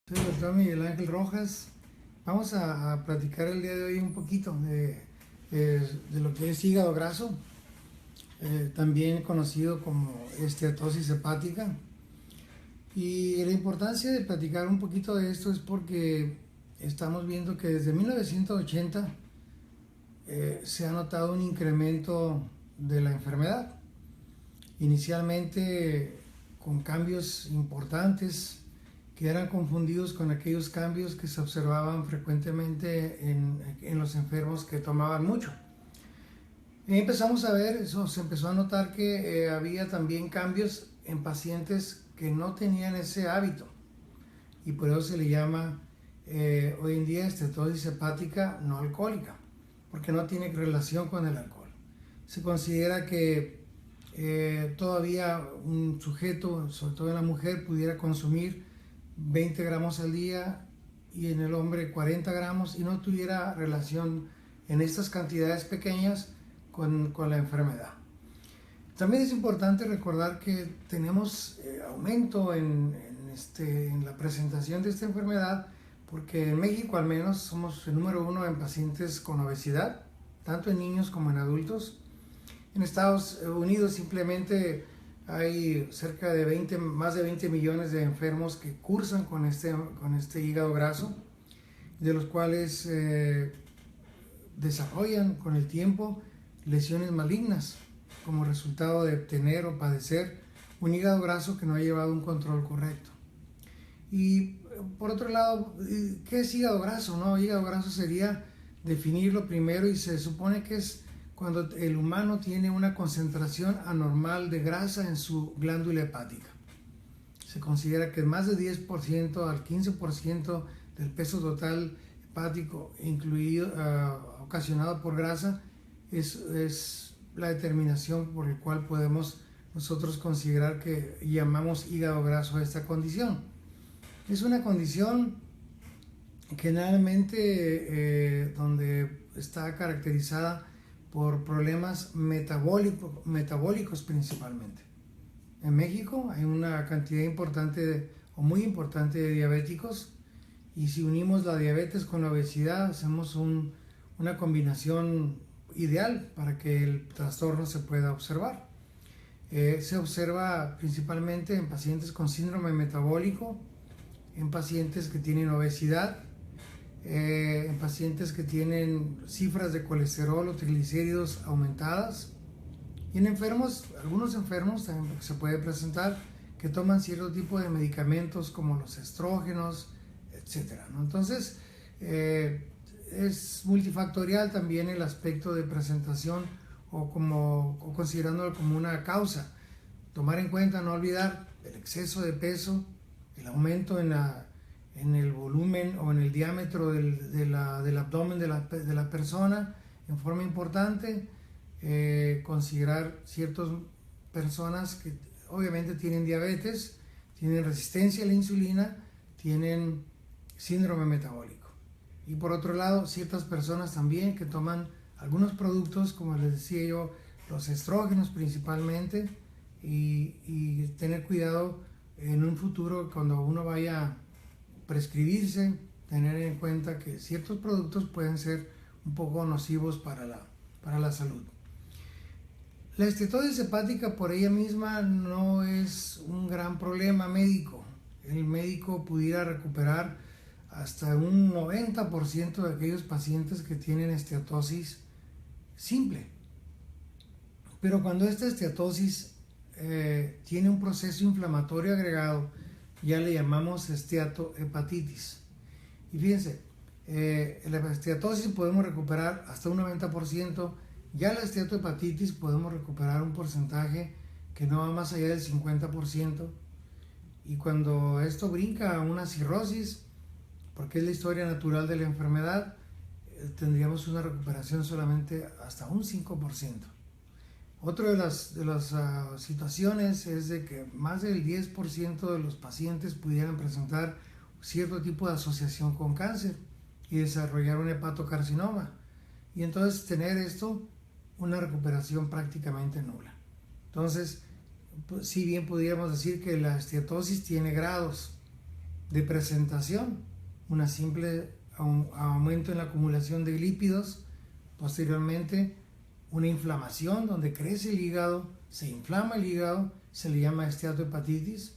Soy el doctor Miguel Ángel Rojas. Vamos a platicar el día de hoy un poquito de lo que es hígado graso, también conocido como esteatosis hepática. Y la importancia de platicar un poquito de esto es porque estamos viendo que desde 1980 se ha notado un incremento de la enfermedad. Inicialmente con cambios importantes que eran confundidos con aquellos cambios que se observaban frecuentemente en los enfermos que tomaban mucho. Y empezamos a ver, eso se empezó a notar que había también cambios en pacientes que no tenían ese hábito, y por eso se le llama hoy en día esteatosis hepática no alcohólica, porque no tiene relación con el alcohol. Se considera que todavía un sujeto, sobre todo en la mujer, pudiera consumir 20 gramos al día y en el hombre 40 gramos y no tuviera relación en estas cantidades pequeñas con la enfermedad. También es importante recordar que tenemos aumento en la presentación de esta enfermedad, porque en México al menos somos el número uno en pacientes con obesidad, tanto en niños como en adultos. En Estados Unidos simplemente hay cerca de más de 20 millones de enfermos que cursan con este hígado graso, de los cuales desarrollan con el tiempo lesiones malignas como resultado de tener o padecer un hígado graso que no ha llevado un control correcto. Y por otro lado, ¿qué es hígado graso? No, hígado graso sería definirlo primero, y se supone que es cuando el humano tiene una concentración anormal de grasa en su glándula hepática. Se considera que más de 10% al 15% del peso total hepático, incluido, ocasionado por grasa, es la determinación por la cual podemos nosotros considerar que llamamos hígado graso a esta condición. Es una condición generalmente donde está caracterizada por problemas metabólicos principalmente. En México hay una cantidad importante o muy importante de diabéticos, y si unimos la diabetes con la obesidad hacemos una combinación ideal para que el trastorno se pueda observar. Se observa principalmente en pacientes con síndrome metabólico, en pacientes que tienen obesidad, en pacientes que tienen cifras de colesterol o triglicéridos aumentadas, y en algunos enfermos también se puede presentar que toman cierto tipo de medicamentos como los estrógenos, etc., ¿no? Entonces, es multifactorial también el aspecto de presentación o considerándolo como una causa. Tomar en cuenta, no olvidar, el exceso de peso, el aumento en el volumen o en el diámetro del abdomen de la persona en forma importante. Considerar ciertas personas que obviamente tienen diabetes, tienen resistencia a la insulina, tienen síndrome metabólico. Y por otro lado, ciertas personas también que toman algunos productos, como les decía yo, los estrógenos principalmente, y tener cuidado en un futuro cuando uno vaya a prescribirse, tener en cuenta que ciertos productos pueden ser un poco nocivos para la salud. La esteatosis hepática por ella misma no es un gran problema médico. El médico pudiera recuperar hasta un 90% de aquellos pacientes que tienen esteatosis simple. Pero cuando esta esteatosis tiene un proceso inflamatorio agregado, ya le llamamos esteatohepatitis. Y fíjense, la esteatosis podemos recuperar hasta un 90%, ya la esteatohepatitis podemos recuperar un porcentaje que no va más allá del 50%, y cuando esto brinca a una cirrosis, porque es la historia natural de la enfermedad, tendríamos una recuperación solamente hasta un 5%. Otra de las situaciones es de que más del 10% de los pacientes pudieran presentar cierto tipo de asociación con cáncer y desarrollar un hepatocarcinoma, y entonces tener esto una recuperación prácticamente nula. Entonces, si bien pudiéramos decir que la esteatosis tiene grados, de presentación, una simple aumento en la acumulación de lípidos, posteriormente una inflamación donde crece el hígado, se inflama el hígado, se le llama esteatohepatitis.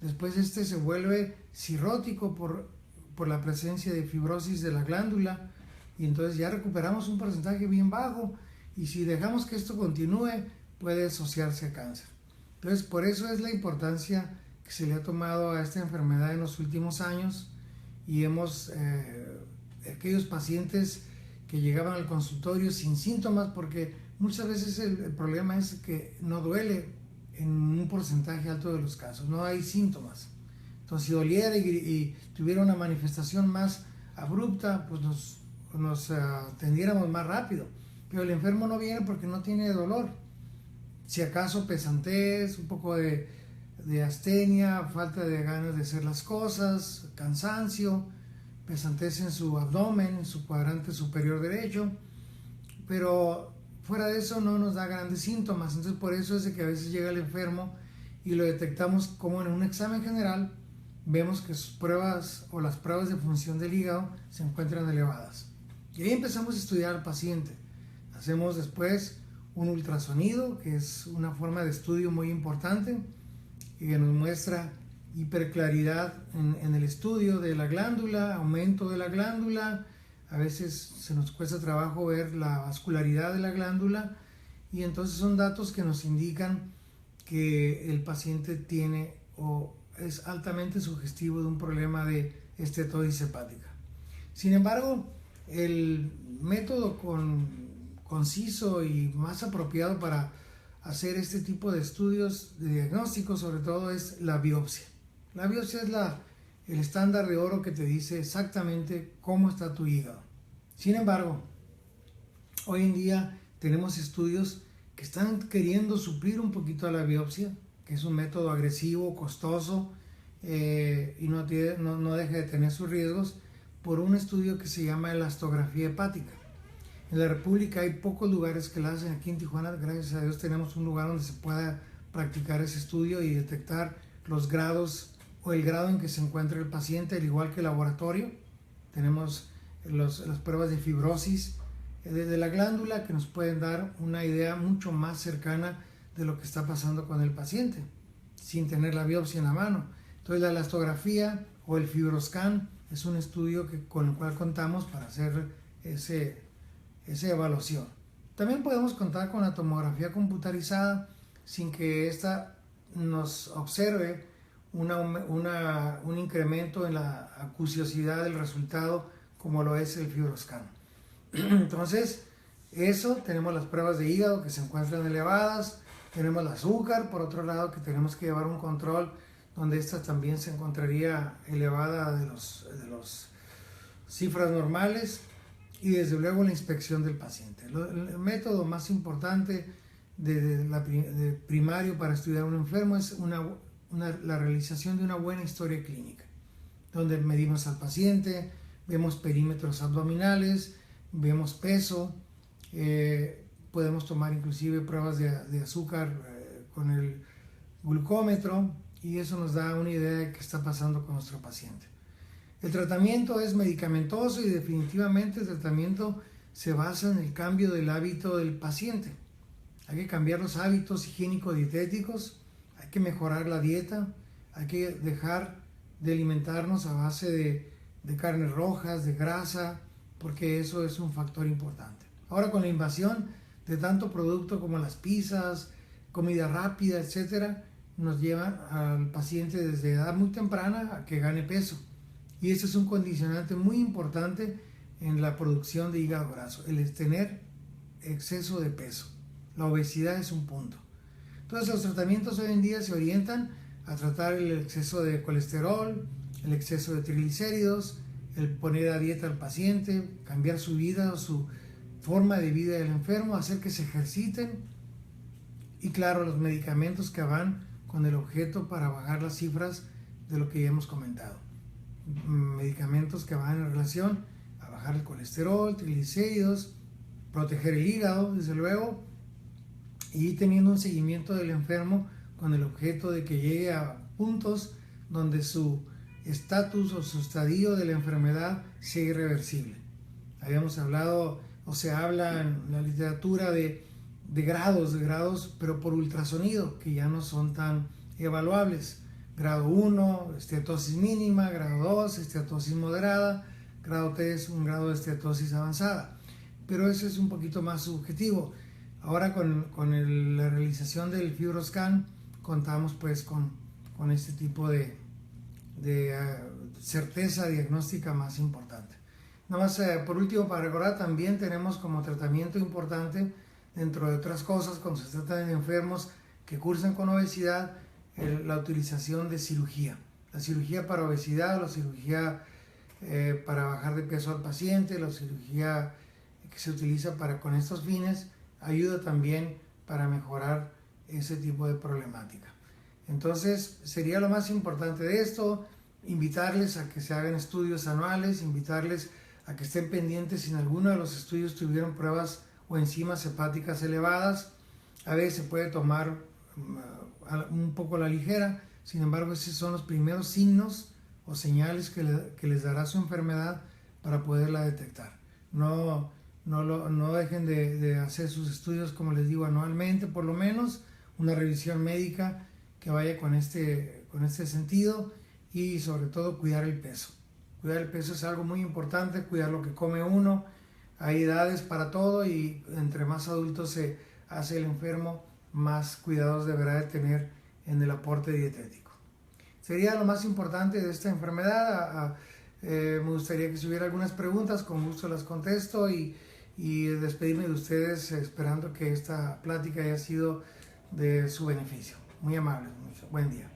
Después se vuelve cirrótico por la presencia de fibrosis de la glándula, y entonces ya recuperamos un porcentaje bien bajo, y si dejamos que esto continúe puede asociarse a cáncer. Entonces por eso es la importancia que se le ha tomado a esta enfermedad en los últimos años, y aquellos pacientes que llegaban al consultorio sin síntomas, porque muchas veces el problema es que no duele en un porcentaje alto de los casos, no hay síntomas. Entonces si doliera y tuviera una manifestación más abrupta, pues nos atendiéramos más rápido, pero el enfermo no viene porque no tiene dolor. Si acaso pesantez, un poco de astenia, falta de ganas de hacer las cosas, cansancio, pesantez en su abdomen, en su cuadrante superior derecho, pero fuera de eso no nos da grandes síntomas. Entonces por eso es de que a veces llega el enfermo y lo detectamos como en un examen general, vemos que sus pruebas o las pruebas de función del hígado se encuentran elevadas. Y ahí empezamos a estudiar al paciente. Hacemos después un ultrasonido, que es una forma de estudio muy importante, y que nos muestra hiperclaridad en el estudio de la glándula, aumento de la glándula. A veces se nos cuesta trabajo ver la vascularidad de la glándula, y entonces son datos que nos indican que el paciente tiene o es altamente sugestivo de un problema de esteatosis hepática. Sin embargo, el método conciso y más apropiado para hacer este tipo de estudios de diagnóstico, sobre todo, es la biopsia. La biopsia es el estándar de oro que te dice exactamente cómo está tu hígado. Sin embargo, hoy en día tenemos estudios que están queriendo suplir un poquito a la biopsia, que es un método agresivo, costoso, y no deja de tener sus riesgos, por un estudio que se llama elastografía hepática. En la República hay pocos lugares que la hacen. Aquí en Tijuana, gracias a Dios, tenemos un lugar donde se pueda practicar ese estudio y detectar los grados o el grado en que se encuentra el paciente, al igual que el laboratorio. Tenemos las pruebas de fibrosis de la glándula que nos pueden dar una idea mucho más cercana de lo que está pasando con el paciente, sin tener la biopsia en la mano. Entonces la elastografía o el fibroscan es un estudio con el cual contamos para hacer esa evaluación. También podemos contar con la tomografía computarizada sin que ésta nos observe un incremento en la acuciosidad del resultado, como lo es el fibroscan. Entonces, tenemos las pruebas de hígado que se encuentran elevadas, tenemos el azúcar, por otro lado, que tenemos que llevar un control donde esta también se encontraría elevada de las cifras normales, y desde luego la inspección del paciente. El método más importante de primario para estudiar a un enfermo es la realización de una buena historia clínica, donde medimos al paciente, vemos perímetros abdominales, vemos peso, podemos tomar inclusive pruebas de azúcar con el glucómetro, y eso nos da una idea de qué está pasando con nuestro paciente. El tratamiento es medicamentoso, y definitivamente el tratamiento se basa en el cambio del hábito del paciente. Hay que cambiar los hábitos higiénico-dietéticos, hay que mejorar la dieta, hay que dejar de alimentarnos a base de carnes rojas, de grasa, porque eso es un factor importante. Ahora, con la invasión de tanto producto como las pizzas, comida rápida, etcétera, nos llevan al paciente desde edad muy temprana a que gane peso. Y eso es un condicionante muy importante en la producción de hígado graso, el tener exceso de peso. La obesidad es un punto. Entonces los tratamientos hoy en día se orientan a tratar el exceso de colesterol, el exceso de triglicéridos, el poner a dieta al paciente, cambiar su vida o su forma de vida del enfermo, hacer que se ejerciten, y claro, los medicamentos que van con el objeto para bajar las cifras de lo que ya hemos comentado. Medicamentos que van en relación a bajar el colesterol, triglicéridos, proteger el hígado, desde luego, y teniendo un seguimiento del enfermo con el objeto de que llegue a puntos donde su estatus o su estadio de la enfermedad sea irreversible. Habíamos hablado, o se habla en la literatura de grados, pero por ultrasonido, que ya no son tan evaluables. Grado 1, esteatosis mínima; grado 2, esteatosis moderada; grado 3, un grado de esteatosis avanzada. Pero eso es un poquito más subjetivo. Ahora con la realización del FibroScan contamos pues con este tipo de certeza diagnóstica más importante. Nada más por último, para recordar, también tenemos como tratamiento importante, dentro de otras cosas, cuando se trata de enfermos que cursan con obesidad, la utilización de cirugía. La cirugía para obesidad, la cirugía para bajar de peso al paciente, la cirugía que se utiliza con estos fines, ayuda también para mejorar ese tipo de problemática. Entonces, sería lo más importante de esto: invitarles a que se hagan estudios anuales, invitarles a que estén pendientes si en alguno de los estudios tuvieron pruebas o enzimas hepáticas elevadas. A veces se puede tomar un poco a la ligera, sin embargo, esos son los primeros signos o señales que les dará su enfermedad para poderla detectar. No dejen de hacer sus estudios, como les digo, anualmente, por lo menos una revisión médica que vaya con este sentido, y sobre todo cuidar el peso. Cuidar el peso es algo muy importante, cuidar lo que come uno. Hay edades para todo, y entre más adultos se hace el enfermo, más cuidados deberá de tener en el aporte dietético. Sería lo más importante de esta enfermedad. Me gustaría que si hubiera algunas preguntas, con gusto las contesto, y despedirme de ustedes esperando que esta plática haya sido de su beneficio. Muy amable, buen día.